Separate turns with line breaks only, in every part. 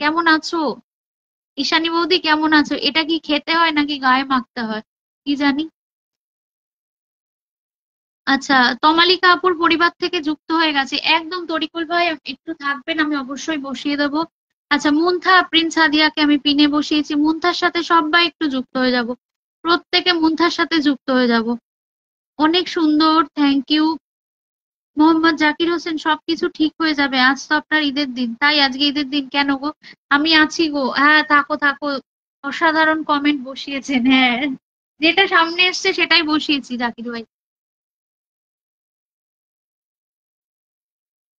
কেমন আছো? ঈশানী বৌদি কেমন আছো? এটা কি খেতে হয় নাকি গায়ে মাখতে হয় কি জানি। আচ্ছা, তমালিকা আপুর পরিবার থেকে যুক্ত হয়ে গেছে একদম। তরিকুল ভাই একটু থাকবেন, আমি অবশ্যই বসিয়ে দেবো। আচ্ছা, মুনথা প্রিন্স হাদিয়াকে আমি পিনে বসিয়েছি। মুনথার সাথে সবাই একটু যুক্ত হয়ে যাব, প্রত্যেকে মুনথার সাথে যুক্ত হয়ে যাব। অনেক সুন্দর, থ্যাংক ইউ। মোহাম্মদ জাকির হোসেন, সবকিছু ঠিক হয়ে যাবে, আজ তো আপনার ঈদের দিন। তাই আজকে ঈদের দিন কেন গো? আমি আছি গো, হ্যাঁ থাকো থাকো। অসাধারণ কমেন্ট বসিয়েছেন, হ্যাঁ যেটা সামনে এসছে সেটাই বসিয়েছি জাকির ভাই।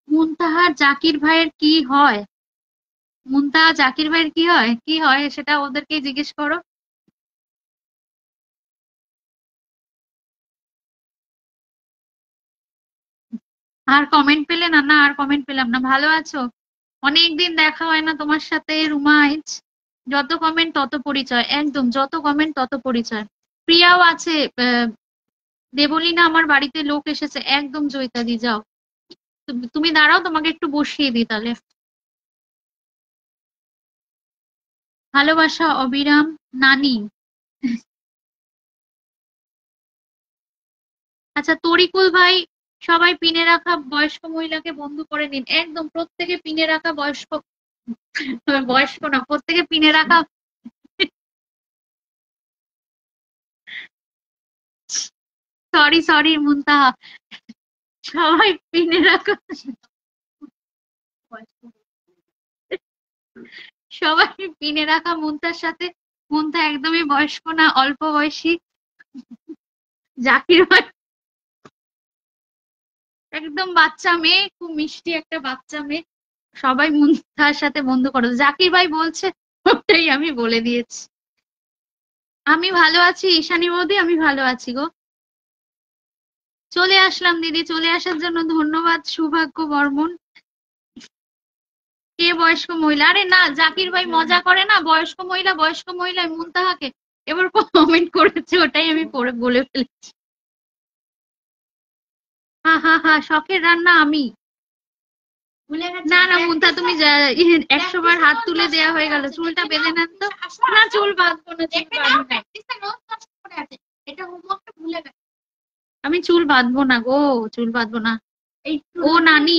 মুনতাহার জাকির ভাইয়ের কি হয়? মুনতাহা জাকির ভাইয়ের কি হয়, কি হয় সেটা ওদেরকেই জিজ্ঞেস করো। আর কমেন্ট পেলে না? না আর কমেন্ট পেলাম না। ভালো আছো? অনেকদিন দেখা হয় না তোমার সাথে রুমাইজ। যত কমেন্ট তত পরিচয়, একদম যত কমেন্ট তত পরিচয়। প্রিয়াও আছে। আহ, দেবলীনা আমার বাড়িতে লোক এসেছে, একদম জয়িতা দি যাও। তুমি দাঁড়াও, তোমাকে একটু বসিয়ে দিই তাহলে। ভালোবাসা অবিরাম, নানি। আচ্ছা তরিকুল ভাই, সবাই পিনে রাখা বয়স্ক মহিলাকে বন্ধু করে নিন, একদম প্রত্যেকে পিনে রাখা বয়স্ক, বয়স্ক না, প্রত্যেকে পিনে রাখা। সরি সরি মুনতাহা, সবাই পিনে রাখা, সবাই পিনে রাখা মুনতার সাথে। মুনতা একদমই বয়স্ক না, অল্প বয়সী। জাকির ভাই একদম বাচ্চা মেয়ে, খুব মিষ্টি একটা বাচ্চা মেয়ে। সবাই মুনতার সাথে বন্ধু করো, জাকির ভাই বলছে, ওটাই আমি বলে দিয়েছি। আমি ভালো আছি ঈশানী বৌদি, আমি ভালো আছি গো। চলে আসলাম দিদি, চলে আসার জন্য ধন্যবাদ সৌভাগ্য বর্মন। কে বয়স্ক মহিলা? আরে না, জাকির ভাই মজা করে না, বয়স্ক মহিলা বয়স্ক মহিলা মুনতাহাকে এবার কমেন্ট করেছে, ওটাই আমি পড়ে বলে ফেলেছি। হা হা হা, শখের রান্না আমি। না না মুনতা, তুমি 100 বার হাত তুলে দেয়া হয়ে গেল, চুলটা বেঁধে নেন তো। না চুল বাঁধবো না, চুল বাঁধবো না। এটা হোমওয়ার্কটা ভুলে গেছে। আমি চুল বাঁধবো না গো, চুল বাঁধবো না। ও নানি,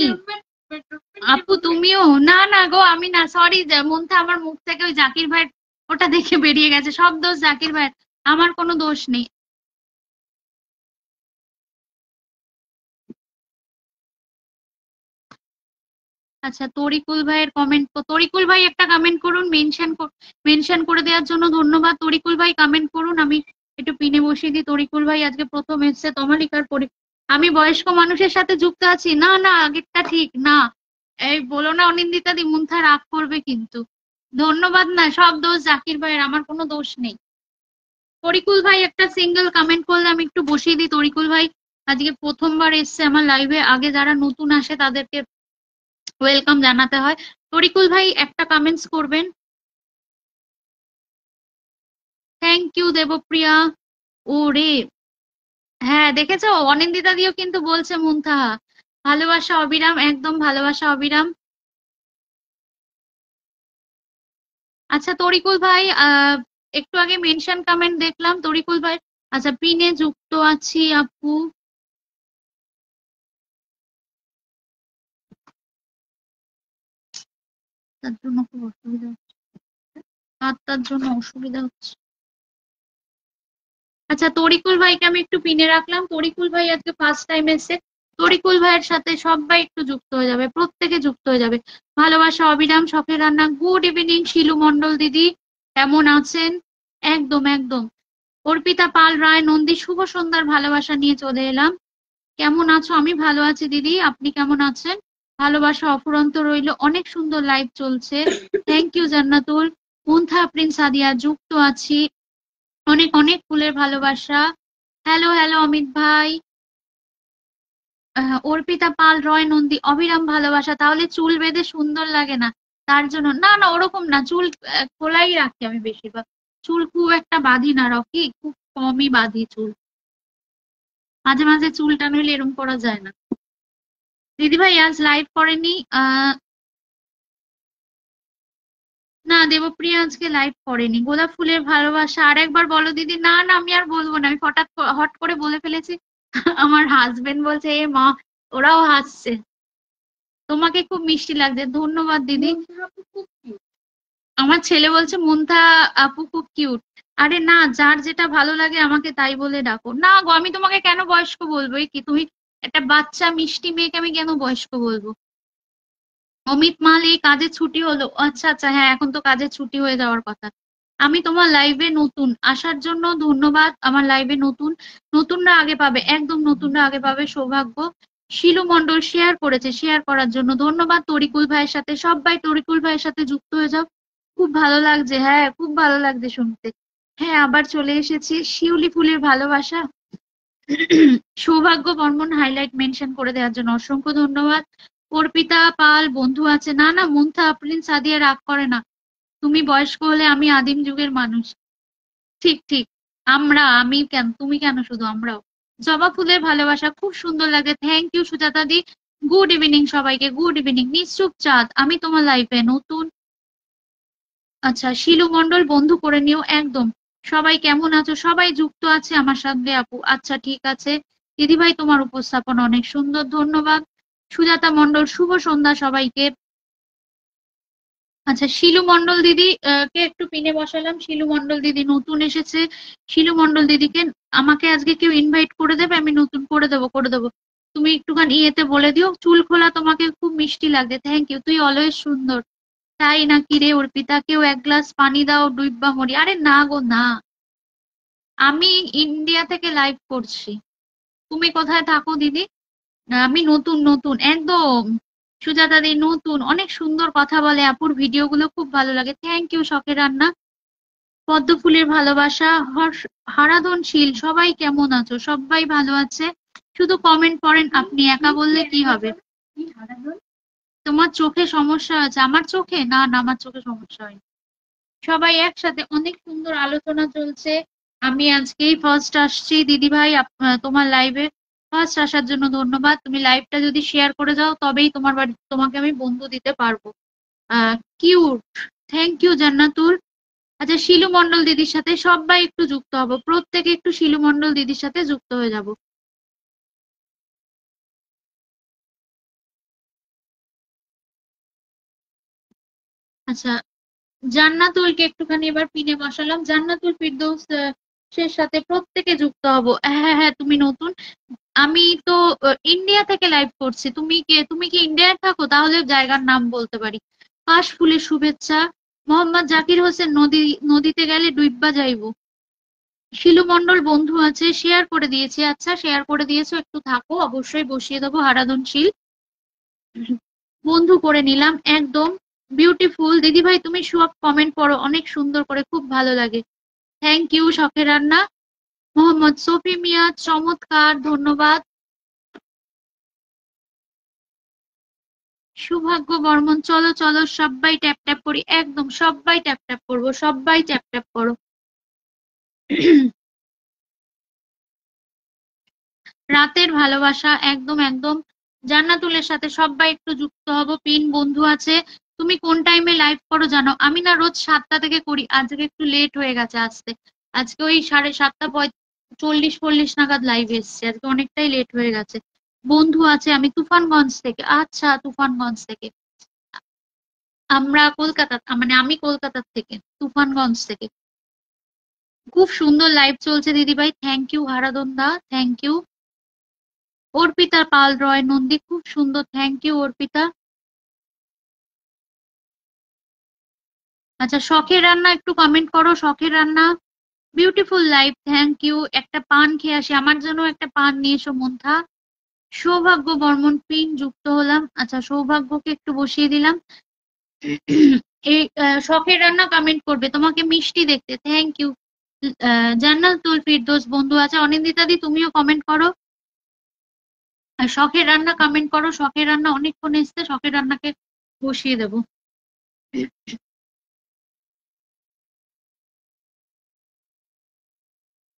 আপু তুমিও? না না গো, আমি না, সরি। মনটা আমার মুখ থেকে ওই জাকির ভাই ওটা দেখে বেরিয়ে গেছে, সব দোষ জাকির ভাই, আমার কোনো দোষ নেই। আচ্ছা তরিকুল ভাইয়ের কমেন্ট, তরিকুল ভাই একটা কমেন্ট করুন, মেনশন করে দেওয়ার জন্য ধন্যবাদ। তরিকুল ভাই কমেন্ট করুন, আমি একটু পিনে বসিয়ে দিই। তরিকুল ভাই আজকে প্রথম এসেছে তমালিকার পরি। আমি বয়স্ক মানুষের সাথে যুক্ত আছি, না না আগেরটা ঠিক না। এই বলো না অনিন্দিতা দি, মুন্থা রাগ করবে কিন্তু। ধন্যবাদ না, সব দোষ জাকির ভাইয়ের, আমার কোনো দোষ নেই। তরিকুল ভাই একটা সিঙ্গেল কমেন্ট করলে আমি একটু বসিয়ে দিই। তরিকুল ভাই আজকে প্রথমবার এসছে আমার লাইভে, আগে যারা নতুন আসে তাদেরকে ওয়েলকাম জানাতে হয়। তরিকুল ভাই একটা কমেন্টস করবেন। Thank you Debapriya. ও রে, হ্যাঁ দেখেছো, অনিন্দিতা দিও কিন্তু বলছে মুনতাহা। ভালোবাসা অবিরাম, একদম ভালোবাসা অবিরাম। আচ্ছা তরিকুল ভাই, একটু আগে মেনশন কমেন্ট দেখলাম তরিকুল ভাই। আচ্ছা পিনে যুক্ত আছি আপু। তার জন্য খুব অসুবিধা হচ্ছে, তার জন্য অসুবিধা হচ্ছে। আচ্ছা তরিকুল ভাইকে আমি একটু পিনে রাখলাম, তরিকুল ভাই আজকে ফার্স্ট টাইম এসেছে। তরিকুল ভাইয়ের সাথে সবাই একটু যুক্ত হয়ে যাবে, প্রত্যেকে যুক্ত হয়ে যাবে। ভালোবাসা অবিরাম, শখের রান্না। গুড ইভিনিং শিলু মন্ডল দিদি, কেমন আছেন? একদম একদম। অর্পিতা পাল রায় নন্দী, শুভ সন্ধ্যার ভালোবাসা নিয়ে চলে এলাম। কেমন আছো? আমি ভালো আছি দিদি, আপনি কেমন আছেন? ভালোবাসা অফুরন্ত রইল, অনেক সুন্দর লাইভ চলছে। Thank you Jannatul. মুনথা প্রিন্স সাদিয়া যুক্ত আছি, অনেক অনেক ফুলের ভালোবাসা। হ্যালো হ্যালো অমিত ভাই। অর্পিতা পাল রয় নন্দী, অবিরাম ভালোবাসা। তাহলে চুল বেঁধে সুন্দর লাগে না, তার জন্য? না না ওরকম না, চুল খোলাই রাখি আমি বেশিরভাগ। চুল খুব একটা বাঁধি না রকি, খুব কমই বাঁধি চুল। মাঝে মাঝে চুলটা নইলে এরম করা যায় না। দিদি ভাই আজ লাইভ করেনি? দেবপ্রিয়া আজকে লাইভ করেনি। গোলাপ ফুলের ভালোবাসা আর একবার বলো দিদি। না না, আমি আর বলবো না, আমি হট করে বলে ফেলেছি। আমার হাজবেন্ড বলছে এ মা, ওরাও হাসছে। তোমাকে খুব মিষ্টি লাগছে, ধন্যবাদ দিদি। আমার ছেলে বলছে মুন্থা আপু খুব কিউট। আরে না, যার যেটা ভালো লাগে আমাকে তাই বলে ডাকো। না গো, আমি তোমাকে কেন বয়স্ক বলবো? এ কি তুমি, একটা বাচ্চা মিষ্টি মেয়েকে আমি কেন বয়স্ক বলবো? অমিত মাল, এই কাজে ছুটি হলো? আচ্ছা আচ্ছা, হ্যাঁ এখন তো কাজে ছুটি হয়ে যাওয়ার কথা। আমি তোমার লাইভে নতুন, আসার জন্য ধন্যবাদ। আমার লাইভে নতুন, নতুনরা আগে পাবে, একদম নতুনরা আগে পাবে, সৌভাগ্য। শিলু মন্ডল শেয়ার করেছে, শেয়ার করার জন্য ধন্যবাদ। তরিকুল ভাইয়ের সাথে সবাই তরিকুল ভাইয়ের সাথে যুক্ত হয়ে যাও। খুব ভালো লাগছে, হ্যাঁ খুব ভালো লাগছে শুনতে। হ্যাঁ আবার চলে এসেছি, শিউলি ফুলের ভালোবাসা। সৌভাগ্য বর্মন হাইলাইট মেনশন করে দেওয়ার জন্য অসংখ্য ধন্যবাদ। অর্পিতা পাল বন্ধু আছে। না না মুন্থা আফরিন সাদিয়া রাগ করে না, তুমি বয়স্ক হলে আমি আদিম যুগের মানুষ। ঠিক ঠিক, আমি কেন, তুমি কেন, শুধু আমরাও। জবা ফুলের ভালোবাসা খুব সুন্দর লাগে, thank you Sujata di. Good evening সবাইকে, গুড ইভিনিং। নিশ্চুপ চাঁদ, আমি তোমার লাইফে নতুন। আচ্ছা, শিলু মন্ডল বন্ধু করে নিও একদম। সবাই কেমন আছো? সবাই যুক্ত আছে আমার সঙ্গে আপু। আচ্ছা ঠিক আছে দিদিভাই, তোমার উপস্থাপনা অনেক সুন্দর, ধন্যবাদ। সুজাতা মন্ডল, শুভ সন্ধ্যা সবাইকে। আচ্ছা, শিলু মন্ডল দিদি কে একটু পিনে বসালাম। শিলু মন্ডল দিদি নতুন এসেছে। শিলু মন্ডল দিদিকে আমাকে আজকে কেউ ইনভাইট করে দেবে, আমি নতুন করে দেবো, করে দেবো। তুমি একটুখানি ইয়েতে বলে দিও, চুল খোলা তোমাকে খুব মিষ্টি লাগছে, থ্যাংক ইউ, তুই অলওয়েজ সুন্দর। তাই নাকি রে অর্পিতা, কেউ এক গ্লাস পানি দাও, ডুইব্বা মরি। আরে না গো না, আমি ইন্ডিয়া থেকে লাইভ করছি। তুমি কোথায় থাকো দিদি? আমি নতুন, নতুন একদম। সুজাতা দি নতুন, অনেক সুন্দর কথা বলে, আপুর ভিডিও গুলো খুব ভালো লাগে, থ্যাংক ইউ। শখের রান্না, পদ্ম ফুলের ভালোবাসা, হারাধনশীল, সবাই কেমন আছো? সবাই ভালো আছে, শুধু কমেন্ট করেন। আপনি একা বললে কি হবে? তোমার চোখে সমস্যা আছে? আমার চোখে না, না আমার চোখে সমস্যা হয়নি। সবাই একসাথে, অনেক সুন্দর আলোচনা চলছে। আমি আজকেই ফার্স্ট আসছি দিদিভাই তোমার লাইভে। ফার্স্ট আসার জন্য ধন্যবাদ। তুমি লাইভটা যদি শেয়ার করে যাও তবেই তোমার বাড়ি, তোমাকে আমি বন্ধু দিতে পারবো। কিউট, থ্যাংক ইউ জান্নাতুল। আচ্ছা, শিলু মন্ডল দিদির সাথে সবাই একটু যুক্ত হবো, প্রত্যেকে একটু শিলু মন্ডল দিদির সাথে যুক্ত হয়ে যাব। আচ্ছা, জান্নাতুলকে একটুখানি এবার পিনে বসালাম। জান্নাতুল ফিরদৌস এর সাথে প্রত্যেকে যুক্ত হব। হ্যাঁ হ্যাঁ, তুমি নতুন। আমি তো ইন্ডিয়া থেকে লাইভ করছি। তুমি কে, তুমি কি ইন্ডিয়ায় থাকো? তাহলে জায়গার নাম বলতে পারি। কাশ ফুলের শুভেচ্ছা। মোহাম্মদ জাকির হোসেন, নদীতে গেলে ডুইব্বা যাইবো। শিলু মন্ডল বন্ধু আছে, শেয়ার করে দিয়েছি। আচ্ছা শেয়ার করে দিয়েছো, একটু থাকো, অবশ্যই বসিয়ে দেবো হারাধনশীল। বন্ধু করে নিলাম একদম। বিউটিফুল দিদিভাই, তুমি সব কমেন্ট পড়ো অনেক সুন্দর করে, খুব ভালো লাগে, থ্যাংক ইউ। শখের রান্না, মোহাম্মদ সফি মিয়া, চমৎকার, ধন্যবাদ। সৌভাগ্য বর্মন, চলো চলো সবাই ট্যাপ ট্যাপ করি, একদম সবাই ট্যাপ ট্যাপ করবো, সবাই ট্যাপ ট্যাপ করো। রাতের ভালোবাসা, একদম একদম। জান্নাতুলের সাথে সবাই একটু যুক্ত হব, পিন বন্ধু আছে। তুমি কোন টাইমে লাইভ করো জানো? আমি না রোজ 7টা থেকে করি, আজকে একটু লেট হয়ে গেছে আসতে। আজকে ওই 7:30 40 নাগাদ লাইভ এসছে, আজকে অনেকটাই লেট হয়ে গেছে। বন্ধু আছে, আমি তুফানগঞ্জ থেকে। আচ্ছা, তুফানগঞ্জ থেকে। আমরা কলকাতা, মানে আমি কলকাতার থেকে, তুফানগঞ্জ থেকে। খুব সুন্দর লাইভ চলছে দিদিভাই, thank you Haradhan da, thank you. Arpita Pal Roy Nandi, খুব সুন্দর, থ্যাংক ইউ অর্পিতা। আচ্ছা, শখের রান্না একটু কমেন্ট করো, শখের রান্না। Beautiful life, thank you. একটা পান খেয়ে আসি, আমার জন্য একটা পান নিয়ে এসো মন্থা। সৌভাগ্য বর্মন, পিন যুক্ত হলাম। আচ্ছা, সৌভাগ্যকে একটু বসিয়ে দিলাম। এই শখের রান্না কমেন্ট করবে, তোমাকে মিষ্টি দেখতে, থ্যাংক ইউ। জান্নাতুল ফিরদৌস বন্ধু আছে। অনিন্দিতা দি তুমিও কমেন্ট করো। আর শখের রান্না কমেন্ট করো, শখের রান্না অনেকক্ষণ এসছে, শখের রান্নাকে বসিয়ে দেবো।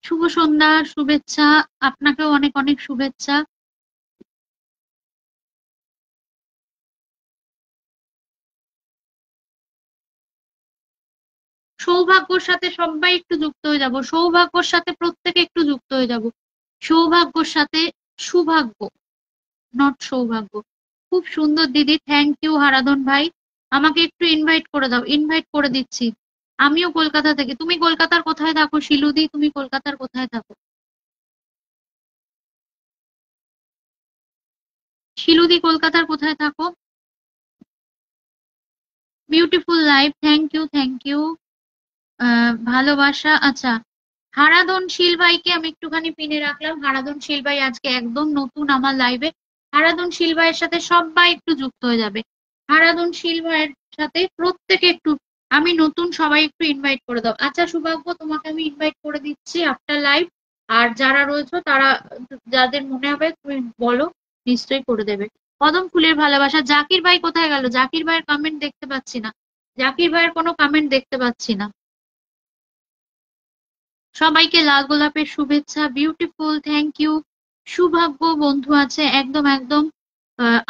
শুভ সন্ধ্যা, শুভেচ্ছা। আপনাকেও অনেক অনেক শুভেচ্ছা। সৌভাগ্যর সাথে সবাই একটু যুক্ত হয়ে যাব, সৌভাগ্যর সাথে প্রত্যেকে একটু যুক্ত হয়ে যাব, সৌভাগ্যর সাথে সুভাগ্য, নট সৌভাগ্য। খুব সুন্দর দিদি, থ্যাংক ইউ হারাধন ভাই। আমাকে একটু ইনভাইট করে দাও, ইনভাইট করে দিচ্ছি। আমিও কলকাতা থেকে। তুমি কলকাতার কোথায় থাকো শিলুদি? তুমি কলকাতার কোথায় থাকো? শিলুদি কলকাতার কোথায় থাকো? Beautiful life, thank you thank you. ভালোবাসা, আচ্ছা। হারাধনশীল ভাইকে আমি একটুখানি পিনে রাখলাম। হারাধনশীল ভাই আজকে একদম নতুন আমার লাইভে। হারাধনশীল ভাইয়ের সাথে সবাই একটু যুক্ত হয়ে যাবে। হারাধনশীল ভাইয়ের সাথে প্রত্যেকে একটু, আমি নতুন, সবাই একটু ইনভাইট করে দাও। আচ্ছা সুভাগ্য, তোমাকে আমি ইনভাইট করে দিচ্ছি আফটার লাইভ। আর যারা রয়েছে তারা, যাদের মনে হবে তুমি বলো, নিশ্চয়ই করে দেবে। কদম ফুলের ভালোবাসা, জাকির ভাই কোথায় গেল? জাকির ভাইয়ের কমেন্ট দেখতে পাচ্ছি না। জাকির ভাইয়ের কোনো কমেন্ট দেখতে পাচ্ছি না। সবাইকে লাল গোলাপের শুভেচ্ছা, বিউটিফুল, থ্যাংক ইউ। সুভাগ্য বন্ধু আছে, একদম একদম।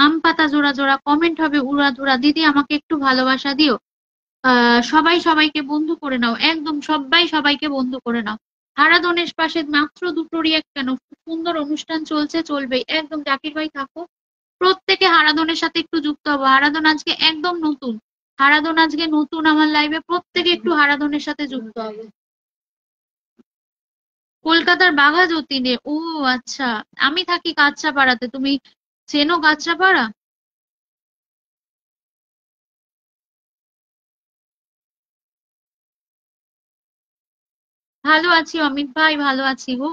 আম পাতা জোড়া জোড়া কমেন্ট হবে উড়াধুরা। দিদি আমাকে একটু ভালোবাসা দিও। সবাই সবাইকে বন্ধু করে নাও, একদম সবাই সবাইকে বন্ধু করে নাও। হারাধনের পাশে মাত্র দুটো রিয়াক্ট কেন? সুন্দর অনুষ্ঠান চলছে, চলবেই একদম। জাকির ভাই থাকো, প্রত্যেকে হারাধনের সাথে একটু যুক্ত হবো। হারাধন আজকে একদম নতুন, হারাধন আজকে নতুন আমার লাইভে, প্রত্যেকে একটু হারাধনের সাথে যুক্ত হবে। কলকাতার বাঘা যতীনে, ও আচ্ছা। আমি থাকি কাঁচরাপাড়াতে, তুমি চেনো কাঁচরাপাড়া? ভালো আছি অমিত ভাই, ভালো আছি গো।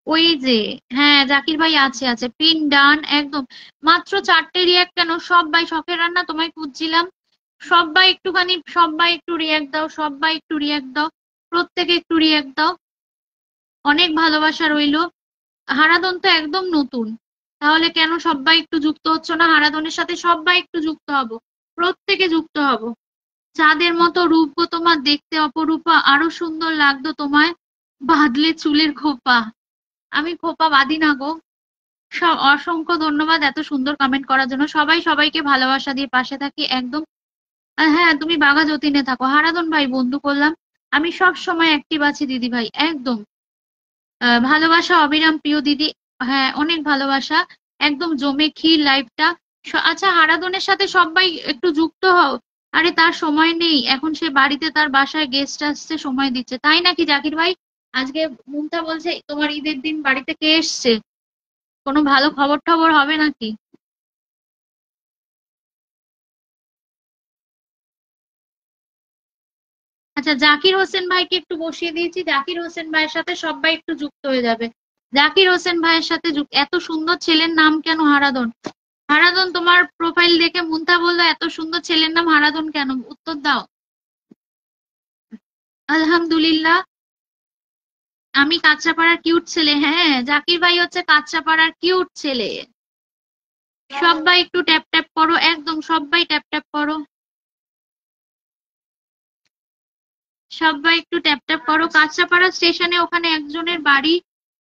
ওই যে, হ্যাঁ জাকির ভাই আছে আছে, পিন ডান একদম। মাত্র চারটে রিয়াক্ট কেন? সবাই শখের রান্না, তোমায় খুঁজছিলাম। সবাই একটুখানি, সবাই একটু রিয়াক্ট দাও, সবাই একটু রিয়াক্ট দাও, প্রত্যেকে একটু রিয়াক্ট দাও। অনেক ভালোবাসা রইলো। হারাধন তো একদম নতুন, তাহলে কেন সবাই একটু যুক্ত হচ্ছ না? হারাধনের সাথে সবাই একটু যুক্ত হব, প্রত্যেকে যুক্ত হব। চাঁদের মতো রূপ গো তোমার, দেখতে অপরূপা, আরো সুন্দর লাগতো তোমায় বাঁধলে চুলের খোপা। আমি খোপা বাঁধি না গো। অসংখ্য ধন্যবাদ এত সুন্দর কমেন্ট করার জন্য। সবাই সবাইকে ভালোবাসা দিয়ে পাশে থাকি একদম। হ্যাঁ তুমি বাঘা যতীনে থাকো। হারাধন ভাই বন্ধু করলাম। আমি সব সময় অ্যাক্টিভ আছি দিদি ভাই, একদম। ভালোবাসা অবিরাম প্রিয় দিদি। হ্যাঁ অনেক ভালোবাসা, একদম জমে ক্ষীর লাইভটা। আচ্ছা হারাধনের সাথে সবাই একটু যুক্ত হও। আরে তার সময় নেই এখন, সে বাড়িতে তার বাসায় গেস্ট আসছে, সময় দিচ্ছে, তাই নাকি জাকির ভাই? আজকে মুমতা বলছে তোমার ঈদের দিন বাড়িতে কে এসছে? কোনো ভালো খবর টবর হবে নাকি? আচ্ছা জাকির হোসেন ভাইকে একটু বসিয়ে দিয়েছি, জাকির হোসেন ভাইয়ের সাথে সবাই একটু যুক্ত হয়ে যাবে। জাকির হোসেন ভাইয়ের সাথে এত সুন্দর ছেলের নাম কেন হারাধন? হারাধন, তোমার প্রোফাইল দেখে মুন্তা বললো এত সুন্দর ছেলের নাম হারাধন কেন? উত্তর দাও। আলহামদুলিল্লাহ। আমি কাঁচরাপাড়ার কিউট ছেলে, হ্যাঁ জাকির ভাই হচ্ছে কাঁচরাপাড়ার কিউট ছেলে। সবাই একটু ট্যাপ ট্যাপ করো, একদম সবাই ট্যাপ ট্যাপ করো। সবাই একটু ট্যাপ ট্যাপ করো। কাঁচরাপাড়া স্টেশনে ওখানে একজনের বাড়ি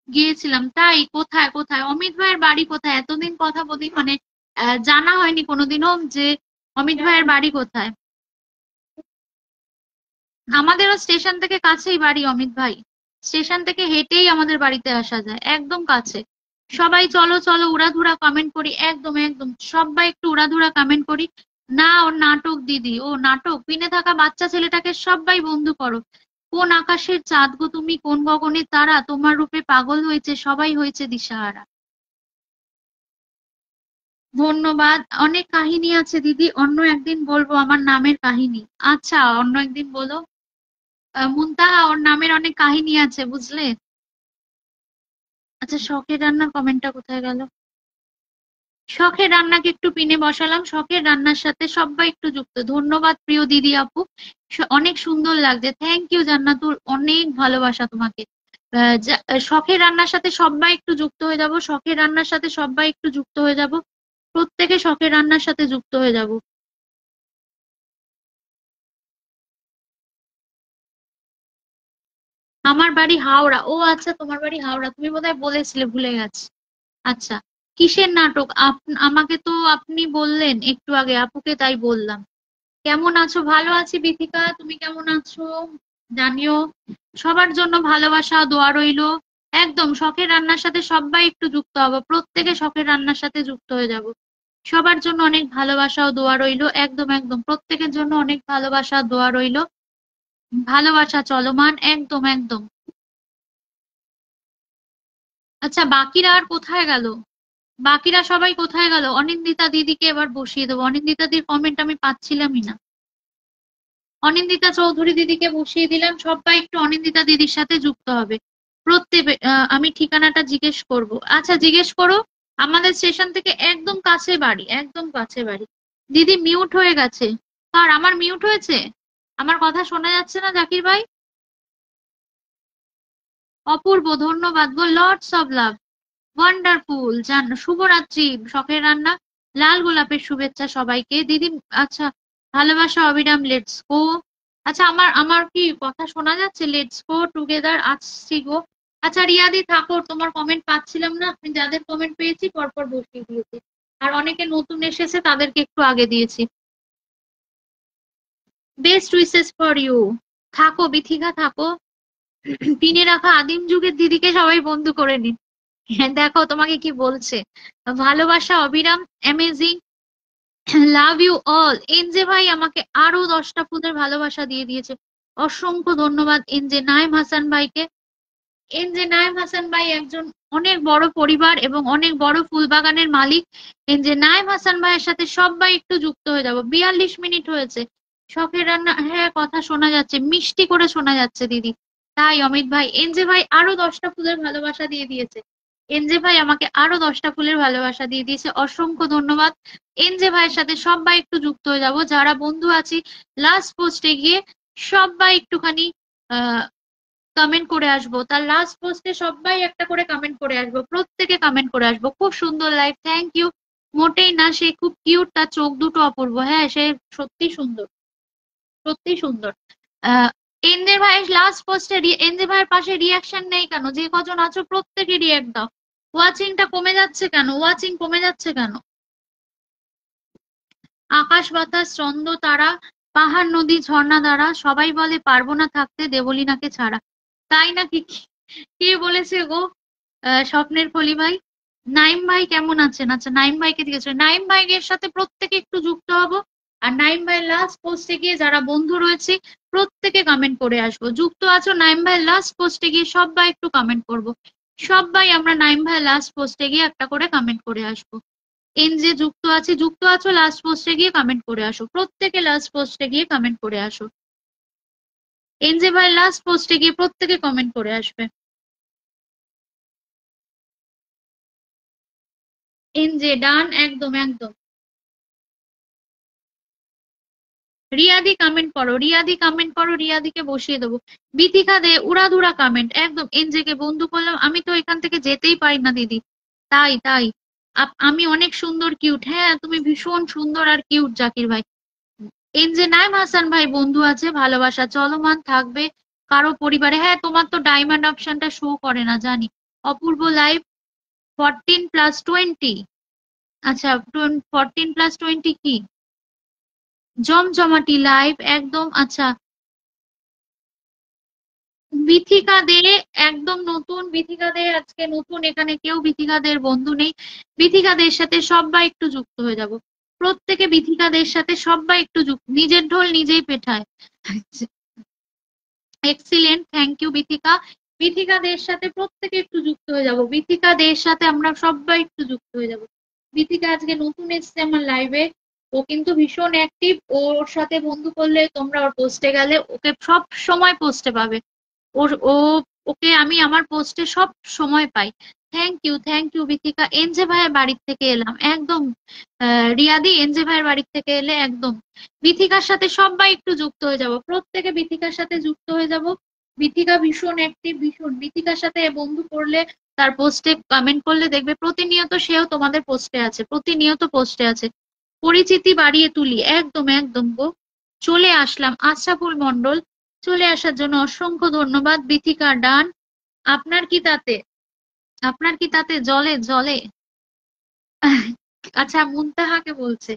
গিয়েছিলাম। তাই? কোথায় কোথায় অমিত ভাইয়ের বাড়ি কোথায়? এতদিন কথা বলি, মানে জানা হয়নি কোনোদিনও যে অমিত ভাইয়ের বাড়ি কোথায়। আমাদেরও স্টেশন থেকে কাছেই বাড়ি অমিত ভাই। স্টেশন থেকে হেঁটেই আমাদের বাড়িতে আসা যায়, একদম কাছে। সবাই চলো চলো উড়াধুরা কমেন্ট করি, একদম একদম সবাই একটু উড়াধুরা কমেন্ট করি। না ওর নাটক দিদি, ও নাটক। পিনে থাকা বাচ্চা ছেলেটাকে সবাই বন্ধু করো। কোন আকাশের চাঁদ গো তুমি, কোন গগনের তারা, তোমার রূপে পাগল হয়েছে সবাই, হয়েছে দিশাহারা। ধন্যবাদ। অনেক কাহিনী আছে দিদি, অন্য একদিন বলবো আমার নামের কাহিনী। আচ্ছা অন্য একদিন বলো। মুনতাহা, ওর নামের অনেক কাহিনী আছে বুঝলে। আচ্ছা শখের রান্নার কমেন্টটা কোথায় গেল? শখের রান্নাকে একটু পিনে বসালাম, শখের রান্নার সাথে সবাই একটু যুক্ত। ধন্যবাদ প্রিয় দিদি আপু, অনেক সুন্দর লাগছে, থ্যাংক ইউ জান্নাতুল, অনেক ভালোবাসা তোমাকে। শখের রান্নার সাথে সবাই একটু যুক্ত হয়ে যাব, শখের রান্নার সাথে সবাই একটু যুক্ত হয়ে যাব, প্রত্যেকে শখের রান্নার সাথে যুক্ত হয়ে যাব। আমার বাড়ি হাওড়া, ও আচ্ছা তোমার বাড়ি হাওড়া, তুমি বোধহয় বলেছিলে, ভুলে গেছি। আচ্ছা, কিসের নাটক? আমাকে তো আপনি বললেন একটু আগে, আপুকে তাই বললাম। কেমন আছো? ভালো আছি বিথিকা, তুমি কেমন আছো জানিও। সবার জন্য ভালোবাসা দোয়া রইলো। একদম শখের রান্নার সাথে সবাই একটু যুক্ত হবো, প্রত্যেকে শখের রান্নার সাথে যুক্ত হয়ে যাব। সবার জন্য অনেক ভালোবাসা ও দোয়া রইলো, একদম একদম প্রত্যেকের জন্য অনেক ভালোবাসা দোয়া রইলো। ভালোবাসা চলমান, একদম একদম। আচ্ছা, বাকিরা আর কোথায় গেল? বাকিরা সবাই কোথায় গেল? অনিন্দিতা দিদিকে এবার বসিয়ে দেবো, অনিন্দিতা দিদির কমেন্ট আমি পাচ্ছিলামই না। অনিন্দিতা চৌধুরী দিদিকে বসিয়ে দিলাম, সবাই একটু অনিন্দিতা দিদির সাথে যুক্ত হবে। প্রত্যেক আমি ঠিকানাটা জিজ্ঞেস করব। আচ্ছা জিজ্ঞেস করো। আমাদের স্টেশন থেকে একদম কাছে বাড়ি, একদম কাছে বাড়ি। দিদি মিউট হয়ে গেছে। কার? আমার মিউট হয়েছে? আমার কথা শোনা যাচ্ছে না জাকির ভাই? অপূর্ব ধন্যবাদ গো, লটস অফ লাভ। ওয়ান্ডারফুল। জান, শুভরাত্রি। শখের রান্না, লাল গোলাপের শুভেচ্ছা সবাইকে দিদি। আচ্ছা, ভালোবাসা অবিরাম, লেটস গো। আচ্ছা, আমার আমার কি কথা শোনা যাচ্ছে? লেটস গো টুগেদার, আসছি গো। আচ্ছা রিয়াদি থাকো, তোমার কমেন্ট পাচ্ছিলাম না, আমি যাদের কমেন্ট পেয়েছি পরপর বসিয়ে দিয়েছি। আর অনেকে নতুন এসেছে, তাদেরকে একটু আগে দিয়েছি। Best wishes for you. থাকো বিথিকা থাকো। পিনে রাখা আদিম যুগের দিদিকে সবাই বন্ধু করে নিন। হ্যাঁ, দেখো তোমাকে কি বলছে। ভালোবাসা অবিরাম, amazing, love you all. NJ ভাই আমাকে আরো 10টা ফুলের ভালোবাসা দিয়ে দিয়েছে। অসংখ্য ধন্যবাদ এনজে নাইম হাসান ভাইকে। এনজে নাইম হাসান ভাই একজন অনেক বড় পরিবার এবং অনেক বড় ফুল বাগানের মালিক। এনজে নাইম হাসান ভাইয়ের সাথে সবাই একটু যুক্ত হয়ে যাব। 42 মিনিট হয়েছে। শখের রান্না, হ্যাঁ কথা শোনা যাচ্ছে, মিষ্টি করে শোনা যাচ্ছে দিদি। তাই অমিত ভাই, এনজে ভাই আরো 10টা ফুলের ভালোবাসা দিয়ে দিয়েছে। এনজে ভাই আমাকে আরো 10টা ফুলের ভালোবাসা দিয়ে দিয়েছে, অসংখ্য ধন্যবাদ। এনজে ভাইয়ের সাথে সবাই একটু যুক্ত হয়ে যাব, যারা বন্ধু আছি। লাস্ট পোস্টে গিয়ে সবাই একটুখানি কমেন্ট করে আসবো, তার লাস্ট পোস্টে সবাই একটা করে কমেন্ট করে আসবো, প্রত্যেকে কমেন্ট করে আসবো। খুব সুন্দর লাইফ, থ্যাংক ইউ। মোটেই না, সে খুব কিউট, তার চোখ দুটো অপূর্ব। হ্যাঁ, সে সত্যি সুন্দর, সত্যি সুন্দর। আহ এনজে ভাইয়ের লাস্ট পোস্টে, এনজে ভাইয়ের পাশে রিয়াকশন নেই কেন? যে কজন আছো প্রত্যেকে রিয়াক্ট দাও। ওয়াচিংটা কমে যাচ্ছে কেন? ওয়াচিং কমে যাচ্ছে কেন? আকাশ বাতাস চন্দ্র তারা, পাহাড় নদী ঝর্ণা দ্বারা, সবাই বলে পারবো না থাকতে দেবলীনাকে ছাড়া। তাই নাকি? কে বলেছে গো? স্বপ্নের কলি ভাই। নাইম ভাই কেমন আছেন? আচ্ছা নাইম ভাইকে দিয়েছে, নাইম ভাইয়ের সাথে প্রত্যেকে একটু যুক্ত হব। আর নাইম ভাইয়ের লাস্ট পোস্টে গিয়ে যারা বন্ধু রয়েছে প্রত্যেকে কমেন্ট করে আসবো। যুক্ত আছো নাইম ভাইয়ের লাস্ট পোস্টে গিয়ে সবাই একটু কমেন্ট করব। সবাই আমরা নাইম ভাইয়ের লাস্ট পোস্টে গিয়ে একটা করে কমেন্ট করে আসবো। এন যে যুক্ত আছে, যুক্ত আছো, লাস্ট পোস্টে গিয়ে কমেন্ট করে আসো, প্রত্যেকে লাস্ট পোস্টে গিয়ে কমেন্ট করে আসো। এন যে ভাই লাস্ট পোস্টে গিয়ে প্রত্যেকে কমেন্ট করে আসবে। এন যে ডান, একদম একদম। রিয়াদি কমেন্ট করো, রিয়াদি কমেন্ট করো, রিয়াদিকে বসিয়ে দেবো। বিথিকা দে উড়াধুরা কমেন্ট, একদম। এনজে কে বন্ধু করলাম, আমি তো এখান থেকে যেতেই পারি না দিদি। তাই তাই। আমি অনেক সুন্দর কিউট, হ্যাঁ তুমি ভীষণ সুন্দর আর কিউট জাকির ভাই। এনজে নাইম হাসান ভাই বন্ধু আছে, ভালোবাসা চলমান থাকবে কারো পরিবারে। হ্যাঁ, তোমার তো ডায়মন্ড অপশনটা শো করে না জানি। অপূর্ব লাইফ, 14+20। আচ্ছা, 14+20 কি? জমজমাটি লাইফ, একদম। আচ্ছা, বিথিকা দে একদম নতুন, বিথিকা দে আজকে নতুন, এখানে কেউ বিথিকা দের বন্ধু নেই। বিথিকা দের সাথে সবাই একটু যুক্ত হয়ে যাব। প্রত্যেকে বিথিকা দের সাথে সবাই একটু যুক্ত, নিজের ঢোল নিজেই পেটায়। Excellent, thank you Bithika. Bithika দের সাথে প্রত্যেকে একটু যুক্ত হয়ে যাব, বিথিকা দের সাথে আমরা সবাই একটু যুক্ত হয়ে যাব। বিথিকা আজকে নতুন এসেছে আমার লাইভে। ও কিন্তু ভীষণ অ্যাক্টিভ, ওর সাথে বন্ধু করলে তোমরা ওর পোস্টে গেলে ওকে সব সময় পোস্টে পাবে। ওর ও ওকে আমি আমার পোস্টে সব সময় পাই। Thank you Bithika. এনজে ভাইয়ের বাড়ির থেকে এলাম, একদম। রিয়াদি, এনজে ভাইয়ের বাড়ির থেকে এলে একদম। বিথিকার সাথে সবাই একটু যুক্ত হয়ে যাব, প্রত্যেকে বিথিকার সাথে যুক্ত হয়ে যাব। বিথিকা ভীষণ অ্যাক্টিভ, ভীষণ। বিথিকার সাথে বন্ধু করলে, তার পোস্টে কমেন্ট করলে দেখবে প্রতিনিয়ত সেও তোমাদের পোস্টে আছে, প্রতিনিয়ত পোস্টে আছে। পরিচিতি বাড়িয়ে তুলি, একদম একদম গো। চলে আসলাম আশরাফুল মন্ডল। চলে আসার জন্য অসংখ্য ধন্যবাদ। বিথিকা ডান। আপনার কি তাতে, আপনার কি তাতে জলে জলে? আচ্ছা, মুনতাহাকে বলছে।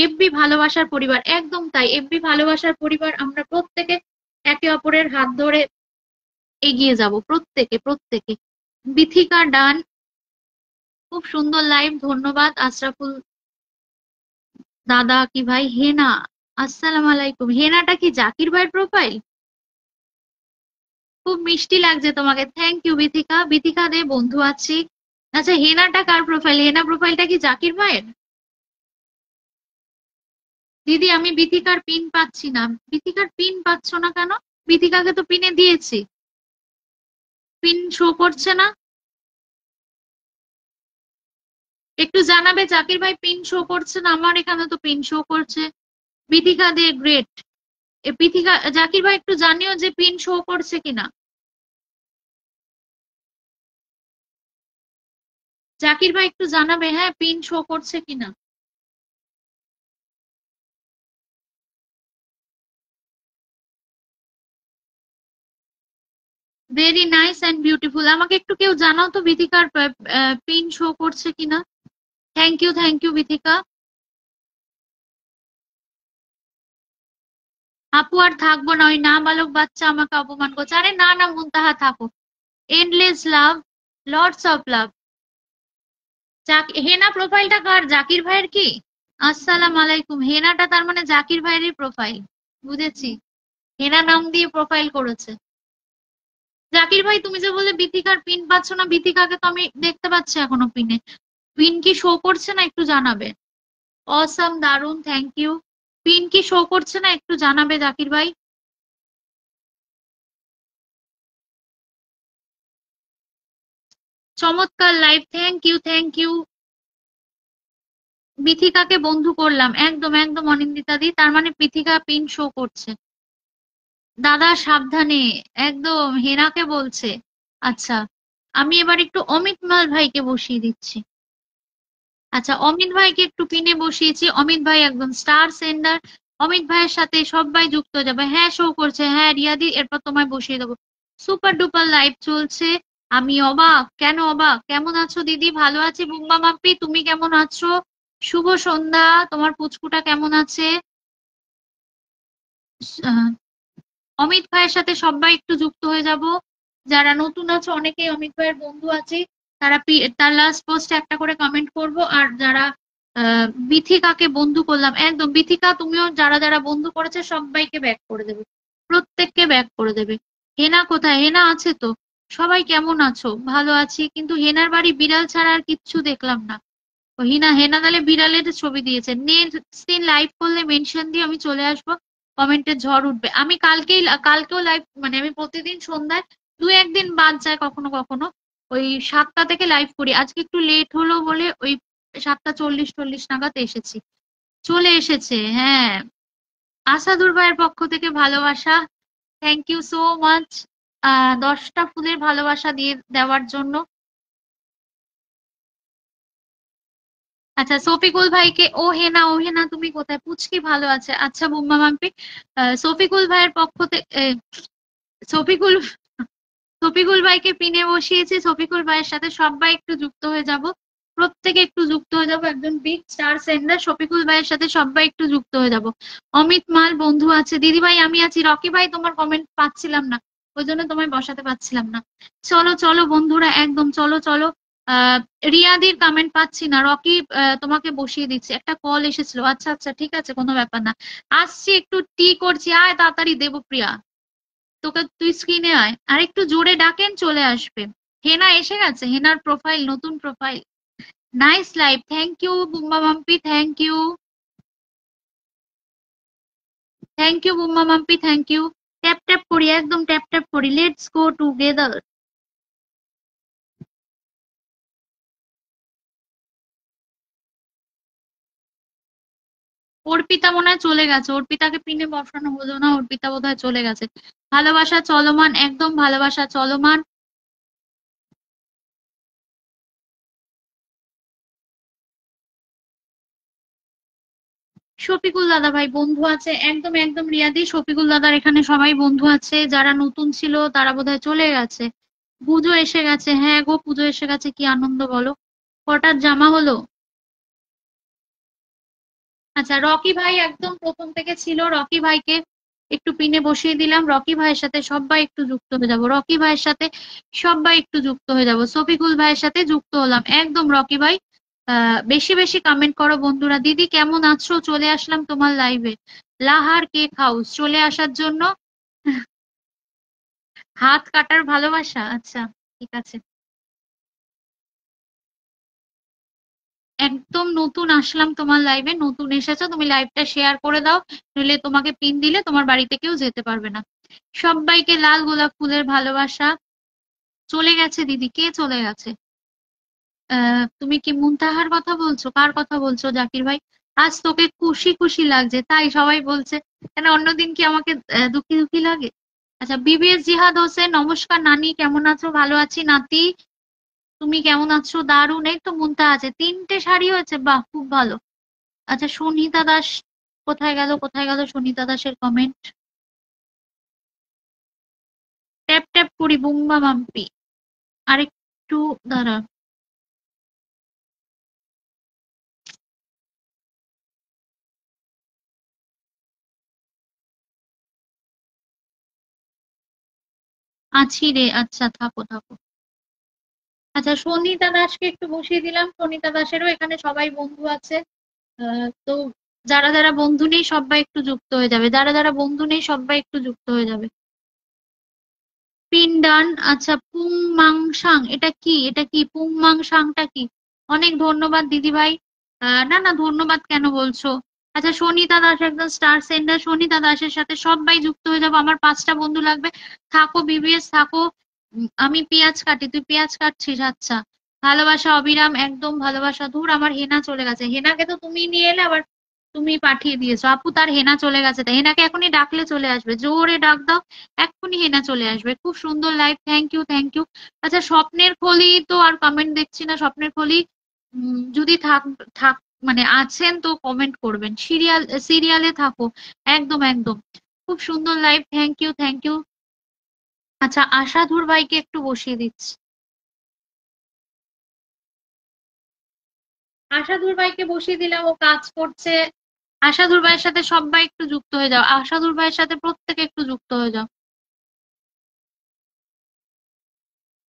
এফবি ভালোবাসার পরিবার, একদম তাই, এফবি ভালোবাসার পরিবার। আমরা প্রত্যেকে একে অপরের হাত ধরে এগিয়ে যাব, প্রত্যেকে প্রত্যেকে। বিথিকা ডান, খুব সুন্দর লাইভ, ধন্যবাদ আশরাফুল দাদা। কি ভাই হেনা, আসসালামু আলাইকুম। হেনাটা কি জাকির ভাইয়ের প্রোফাইল? খুব মিষ্টি লাগছে তোমাকে, থ্যাংক ইউ বিথিকা। বিথিকা দে, বন্ধু আছি। আচ্ছা হেনাটা কার প্রোফাইল? হেনা প্রোফাইলটা কি জাকির ভাইয়ের? দিদি আমি বিথিকার পিন পাচ্ছি না। বিথিকার পিন পাচ্ছ না কেন? বিথিকাকে তো পিনে দিয়েছি, পিন শো করছে না। একটু জানাবে জাকির ভাই, পিন শো করছে না, আমার এখানে তো পিন শো করছে। বিথিকা দে গ্রেট। বিথিকা, জাকির ভাই একটু জানিও যে পিন শো করছে কিনা। জাকির ভাই একটু জানাবে, হ্যাঁ পিন শো করছে কিনা। Very nice and beautiful. আমাকে একটু কেউ জানাও তো বিথিকার পিন শো করছে কিনা। Thank you Bithika. আপু আর থাকবো না, ওই নাবালক বাচ্চা আমাকে অপমান করছে। আরে না না মুনতাহা, থাকো। Endless love, lots of love. Hena প্রোফাইলটা কার, জাকির ভাইয়ের কি? আসসালাম আলাইকুম। হেনাটা তার মানে জাকির ভাইয়েরই প্রোফাইল, বুঝেছি। হেনা নাম দিয়ে প্রোফাইল করেছে। জাকির ভাই তুমি যে বলে বিথিকার পিন পাচ্ছ না, বিথিকাকে তো আমি দেখতে পাচ্ছি এখনো পিনে। পিন কি শো করছে না একটু জানাবে। অসাম, দারুন, থ্যাংক ইউ। পিন কি শো করছে না একটু জানাবে জাকির ভাই। চমৎকার লাইভ, থ্যাংক ইউ। বিথিকাকে বন্ধু করলাম, একদম একদম অনিন্দিতা দি, তার মানে বিথিকা পিন শো করছে। দাদা সাবধানে, একদম হেনাকে বলছে। আচ্ছা, আমি এবার একটু অমিত মাল ভাইকে বসিয়ে দিচ্ছি। আচ্ছা অমিত ভাইকে একটু পিনে বসিয়েছি, অমিত ভাই একদম স্টার সেন্ডার। অমিত ভাইয়ের সাথে সবাই যুক্ত হয়ে যাবে, হ্যাঁ শো করছে, হ্যাঁ রিয়াদি, এরপর তোমায় বসিয়ে দেবো। সুপার ডুপার লাইভ চলছে। আমি অবাক, কেন অবাক? কেমন আছো দিদি? ভালো আছি বুম্বা মাম্পি, তুমি কেমন আছো? শুভ সন্ধ্যা, তোমার পুচকুটা কেমন আছে? আহ, অমিত ভাইয়ের সাথে সবাই একটু যুক্ত হয়ে যাব। যারা নতুন আছে, অনেকেই অমিত ভাইয়ের বন্ধু আছে, তারা তার লাস্ট পোস্টে একটা করে কমেন্ট করব। আর যারা বিথিকাকে বন্ধু করলাম, একদম বিথিকা তুমিও যারা যারা বন্ধু করেছে সবাইকে ব্যাক করে দেবে, প্রত্যেককে ব্যাক করে দেবে। হেনা কোথায়? হেনা আছে তো। সবাই কেমন আছো? ভালো আছি, কিন্তু হেনার বাড়ি বিড়াল ছাড়া আর কিচ্ছু দেখলাম না। ও হিনা, হেনা তাহলে বিড়ালের ছবি দিয়েছে। নেক্সট দিন লাইভ করলে মেনশন দিয়ে আমি চলে আসবো, কমেন্টের ঝড় উঠবে। আমি কালকেও লাইভ, মানে আমি প্রতিদিন সন্ধ্যায়, দু একদিন বাদ যায় কখনো কখনো, ওই 7টা থেকে লাইভ করি। আজকে একটু লেট হলো বলে ওই 7:40-40 নাগাদ এসেছি, চলে এসেছে। হ্যাঁ, আসাদুর ভাইয়ের পক্ষ থেকে ভালোবাসা, থ্যাংক ইউ সো মাচ। 10টা ফুলের ভালোবাসা দিয়ে দেওয়ার জন্য। আচ্ছা শফিকুল ভাইকে, ও হেনা তুমি কোথায়? পুচকি ভালো আছে, আচ্ছা বুম্মা মাম্পি। শফিকুল ভাইয়ের পক্ষ থেকে, শফিকুল শফিকুল ভাইকে পিনে বসিয়েছি। শফিকুল ভাইয়ের সাথে সবাই একটু যুক্ত হয়ে যাব, প্রত্যেকে একটু যুক্ত হয়ে যাব, একজন বিগ স্টার সেন্ডার শফিকুল ভাইয়ের সাথে সবাই একটু যুক্ত হয়ে যাব। অমিত মাল বন্ধু আছে, দিদি ভাই আমি আছি। রকি ভাই তোমার কমেন্ট পাচ্ছিলাম না, ওই জন্য তোমায় বসাতে পারছিলাম না। চলো চলো বন্ধুরা, একদম চলো চলো। আহ রিয়াদির কমেন্ট পাচ্ছি না। রকি, তোমাকে বসিয়ে দিচ্ছি, একটা কল এসেছিল। আচ্ছা আচ্ছা ঠিক আছে, কোনো ব্যাপার না। আসছি, একটু টি করছি, আয় তাড়াতাড়ি দেবপ্রিয়া। তোকে, তুই স্ক্রিনে আয়, আর একটু জোরে ডাকেন চলে আসবে। হেনা এসে গেছে, হেনার প্রোফাইল, নতুন profile. Nice live, thank you Bumba Mampi, thank you Bumba Mampi, thank you. Tap tap করি, একদম ট্যাপ ট্যাপ করি, লেটস গো টুগেদার। অর্পিতা মনে হয় চলে গেছে, অর্পিতাকে পিনে বসানো হলো না, অর্পিতা বোধহয় চলে গেছে। ভালোবাসা চলমান, একদম ভালোবাসা চলমান। শফিকুল দাদা ভাই বন্ধু আছে, একদম একদম রিয়াদি, শফিকুল দাদার এখানে সবাই বন্ধু আছে। যারা নতুন ছিল তারা বোধহয় চলে গেছে। পুজো এসে গেছে, হ্যাঁ গো পুজো এসে গেছে, কি আনন্দ বলো। কটার জামা হলো? আচ্ছা, রকি ভাই একদম প্রথম থেকে ছিল, রকি ভাইকে একটু পিনে বসিয়ে দিলাম। রকি ভাইয়ের সাথে সবাই একটু যুক্ত হয়ে যাব, রকি ভাইয়ের সাথে সবাই একটু যুক্ত হয়ে যাব। শফিকুল ভাইয়ের সাথে যুক্ত হলাম একদম। রকি ভাই বেশি বেশি কমেন্ট করো বন্ধুরা। দিদি কেমন আছো? চলে আসলাম তোমার লাইভে। লাহার কেক হাউস চলে আসার জন্য হাত কাটার ভালোবাসা, আচ্ছা ঠিক আছে। একদম নতুন আসলাম তোমার লাইভে, নতুন এসেছো তুমি, লাইভটা শেয়ার করে দাও, নইলে তোমাকে পিন দিলে তোমার বাড়িতে কেউ যেতে পারবে না। সবাইকে লাল গোলাপ ফুলের ভালোবাসা। চলে গেছে দিদি, কে চলে গেছে? তুমি কি মুনতাহার কথা বলছো? কার কথা বলছো জাকির ভাই? আজ তোকে খুশি খুশি লাগছে তাই সবাই বলছে, কেন অন্যদিন কি আমাকে দুঃখী দুঃখী লাগে? আচ্ছা, বিবিএস জিহাদ হোসেন নমস্কার নানি, কেমন আছো? ভালো আছি নাতি, তুমি কেমন আছো? দারুণ, এই তো মুনতাহা আছে, 3টে শাড়ি হয়েছে, বাহ খুব ভালো। আচ্ছা, সুনিতা দাস কোথায় গেল, কোথায় গেল সুনিতা দাসের কমেন্ট? ট্যাপ ট্যাপ করি বুম্বা মাম্পি। আরেকটু দাঁড়া। আছি রে, আচ্ছা থাকো থাকো। আচ্ছা, সনিতা দাসকে একটু বসিয়ে দিলাম, সনিতা দাসেরও এখানে সবাই বন্ধু আছে। তো যারা যারা বন্ধু নেই সবাই একটু যুক্ত হয়ে যাবে, যারা যারা বন্ধু নেই সবাই একটু যুক্ত হয়ে যাবে। পিন্ডান, আচ্ছা পুং মাংসাং, এটা কি, এটা কি পুং মাংসাংটা কি? অনেক ধন্যবাদ দিদি ভাই। না না, ধন্যবাদ কেন বলছো? আচ্ছা, সনিতা দাস একদম স্টার সেন্ডার, সনিতা দাসের সাথে সবাই যুক্ত হয়ে যাবো। আমার 5টা বন্ধু লাগবে। থাকো বিবিএস থাকো। আমি পেঁয়াজ কাটি, তুই পেঁয়াজ কাটছিস, আচ্ছা। ভালোবাসা অবিরাম, একদম ভালোবাসা। দূর, আমার হেনা চলে গেছে, হেনাকে তো তুমি নিয়ে এলে আবার তুমি পাঠিয়ে দিয়েছো। আপু তার হেনা চলে গেছে, তাই হেনাকে এখনই ডাকলে চলে আসবে, জোরে ডাক দাও, এক্ষুনি হেনা চলে আসবে। খুব সুন্দর live, thank you thank you. আচ্ছা, স্বপ্নের কলি তো আর কমেন্ট দেখছি না, স্বপ্নের কলি যদি থাক থাক মানে আছেন তো কমেন্ট করবেন, সিরিয়ালে থাকো, একদম একদম। খুব সুন্দর live, thank you thank you. আচ্ছা, আশাধুর ভাইকে একটু বসিয়ে দিচ্ছি, আশাধুর ভাইকে বসিয়ে দিলাম, ও কাজ করছে। আশাধুর ভাইয়ের সাথে সবাই একটু যুক্ত হয়ে যাও, আশাধুর ভাইয়ের সাথে প্রত্যেকে একটু যুক্ত হয়ে যাও।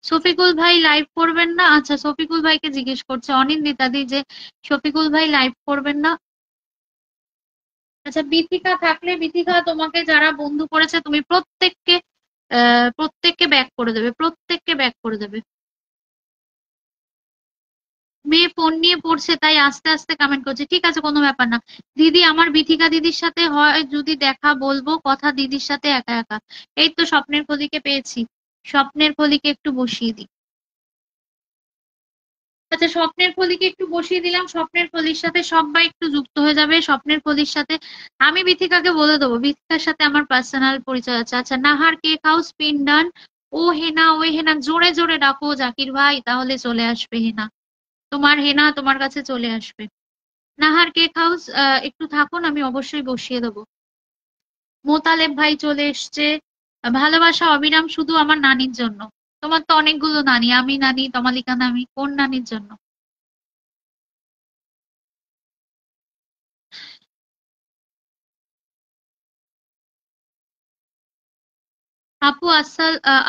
শফিকুল ভাই লাইভ করবেন না? আচ্ছা, শফিকুল ভাইকে জিজ্ঞেস করছে অনিন্দিতা দি যে শফিকুল ভাই লাইভ করবেন না। আচ্ছা, বিথিকা থাকলে, বিথিকা তোমাকে যারা বন্ধু করেছে তুমি প্রত্যেককে প্রত্যেককে ব্যাক করে দেবে, প্রত্যেককে ব্যাক করে দেবে। মেয়ে ফোন নিয়ে পড়ছে তাই আস্তে আস্তে কমেন্ট করছে, ঠিক আছে কোনো ব্যাপার না। দিদি আমার বিথিকা দিদির সাথে হয় যদি দেখা, বলবো কথা দিদির সাথে একা একা। এই তো স্বপ্নের কলিকে পেয়েছি, স্বপ্নের কলিকে একটু বসিয়ে দিই। আচ্ছা, স্বপ্নের কলিকে একটু বসিয়ে দিলাম, স্বপ্নের কলির সাথে সবাই একটু যুক্ত হয়ে যাবে, স্বপ্নের কলির সাথে। আমি বিথিকাকে বলে দেবো, বিথিকার সাথে আমার পার্সোনাল পরিচয় আছে। আচ্ছা, নাহার কেক হাউস পিন ডান। ও হেনা, ওই হেনা, জোরে জোরে ডাকো জাকির ভাই, তাহলে চলে আসবে হেনা, তোমার হেনা তোমার কাছে চলে আসবে। নাহার কেক হাউস একটু থাকুন, আমি অবশ্যই বসিয়ে দেবো। মোতালেব ভাই চলে এসছে। ভালোবাসা অবিরাম শুধু আমার নানির জন্য। তোমার তো অনেকগুলো নানি, আমি নানি, তমালিকা নানি, কোন নানির জন্য? আপু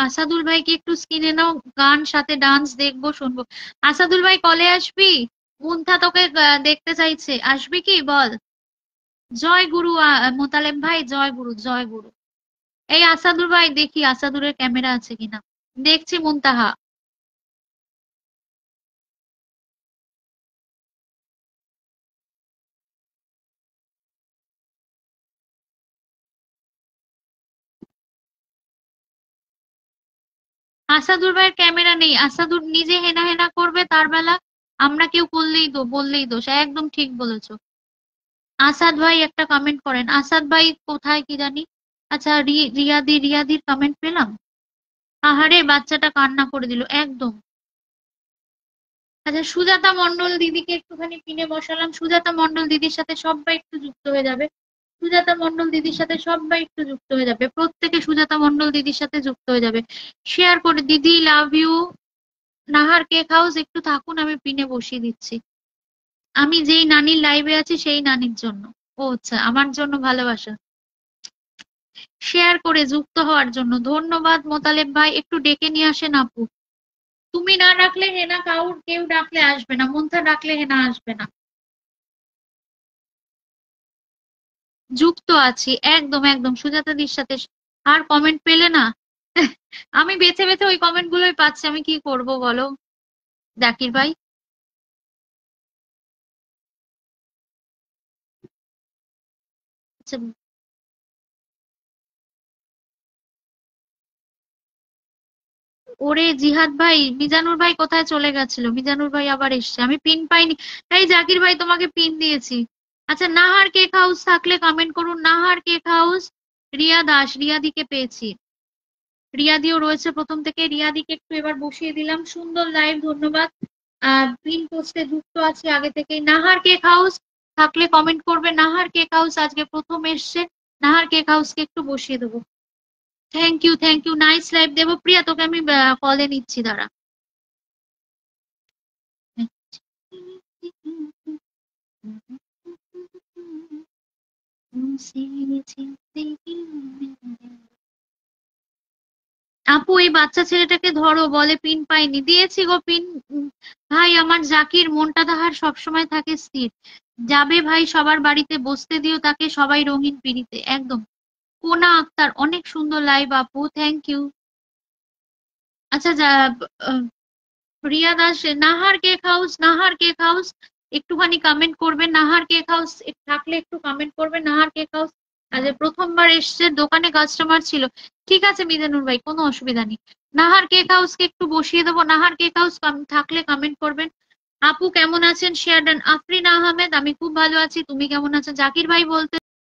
আসাদুল ভাইকে একটু স্ক্রিনে নাও, গান সাথে ডান্স দেখবো শুনবো। আসাদুল ভাই কলে আসবি? মুন্থা তোকে দেখতে চাইছে, আসবি কি বল? জয় গুরু মোতালেব ভাই, জয় গুরু জয় গুরু। এই আসাদুল ভাই, দেখি আসাদুলের ক্যামেরা আছে কিনা। দেখছি মুনতাহা। আসাদুর ভাইয়ের ক্যামেরা নেই, আসাদুর নিজে হেনা হেনা করবে তার বেলা, আমরা কেউ করলেই তো বললেই দোষ, একদম ঠিক বলেছো। আসাদ ভাই একটা কমেন্ট করেন, আসাদ ভাই কোথায় কি জানি। আচ্ছা, রিয়াদির কমেন্ট পেলাম। আহারে, বাচ্চাটা কান্না করে দিল একদম। আচ্ছা, সুজাতা মণ্ডল দিদিকে একটুখানি পিনে বসালাম, সুজাতা মণ্ডল দিদির সাথে সবাই একটু যুক্ত হয়ে যাবে, সুজাতা মণ্ডল দিদির সাথে সবাই একটু যুক্ত হয়ে যাবে, প্রত্যেকে সুজাতা মণ্ডল দিদির সাথে যুক্ত হয়ে যাবে। শেয়ার করে দিদি, love you. Nahar cake house একটু থাকুন, আমি পিনে বসিয়ে দিচ্ছি। আমি যেই নানির লাইভে আছি সেই নানির জন্য। ও আচ্ছা, আমার জন্য ভালোবাসা শেয়ার করে যুক্ত হওয়ার জন্য ধন্যবাদ মোতালেব ভাই। একটু ডেকে নিয়ে আসেন আপু। তুমি না ডাকলে হেনা, কেউ ডাকলে আসবে না, মন্থা ডাকলে হেনা আসবে না। যুক্ত আছি, একদম একদম সুজাতাদির সাথে। আর কমেন্ট পেলে না? আমি বেছে বেছে ওই কমেন্ট গুলোই পাচ্ছি, আমি কি করব বলো জাকির ভাই। আচ্ছা, ওরে জিহাদ ভাই, মিজানুর ভাই কোথায় চলে গেছিল? মিজানুর ভাই আবার এসছে, আমি পিন পাইনি। এই জাকির ভাই তোমাকে পিন দিয়েছি। আচ্ছা, নাহার কেক হাউস থাকলে কমেন্ট করুন, নাহার কেক হাউস। রিয়া দাস, রিয়াদিকে পেয়েছি। রিয়াদিও রয়েছে প্রথম থেকে, রিয়াদিকে একটু এবার বসিয়ে দিলাম। সুন্দর লাইভ, ধন্যবাদ। পিন পোস্টে যুক্ত আছে আগে থেকে। নাহার কেক হাউস থাকলে কমেন্ট করবে। নাহার কেক হাউস আজকে প্রথম এসছে। নাহার কেক হাউসকে একটু বসিয়ে দেবো। Thank you, thank you, nice live. দেবো প্রিয়া, তোকে আমি কলে নিচ্ছি, দাঁড়া। আপু এই বাচ্চা ছেলেটাকে ধরো, বলে পিন পাইনি। দিয়েছি গো পিন। ভাই আমার জাকির মনটা তাহার সবসময় থাকে স্থির। যাবে ভাই সবার বাড়িতে, বসতে দিও তাকে সবাই রঙিন পিড়িতে, একদম। কোনা আক্তার, অনেক সুন্দর লাইভ আপু, থ্যাংক ইউ। আচ্ছা আহ, Ria Das, Nahar cake house, Nahar cake house একটুখানি কমেন্ট করবে। নাহার কেক হাউস থাকলে একটু কমেন্ট করবে। নাহার কেক হাউস আজ প্রথমবার এসছে, দোকানে কাস্টমার ছিল। ঠিক আছে মিজানুর ভাই, কোনো অসুবিধা নেই। নাহার কেক হাউসকে একটু বসিয়ে দেবো। নাহার কেক হাউস থাকলে কমেন্ট করবেন। আপু কেমন আছেন শেয়ার দেন। আফরিন আহমেদ, আমি খুব ভালো আছি, তুমি কেমন আছো? জাকির ভাই বলতে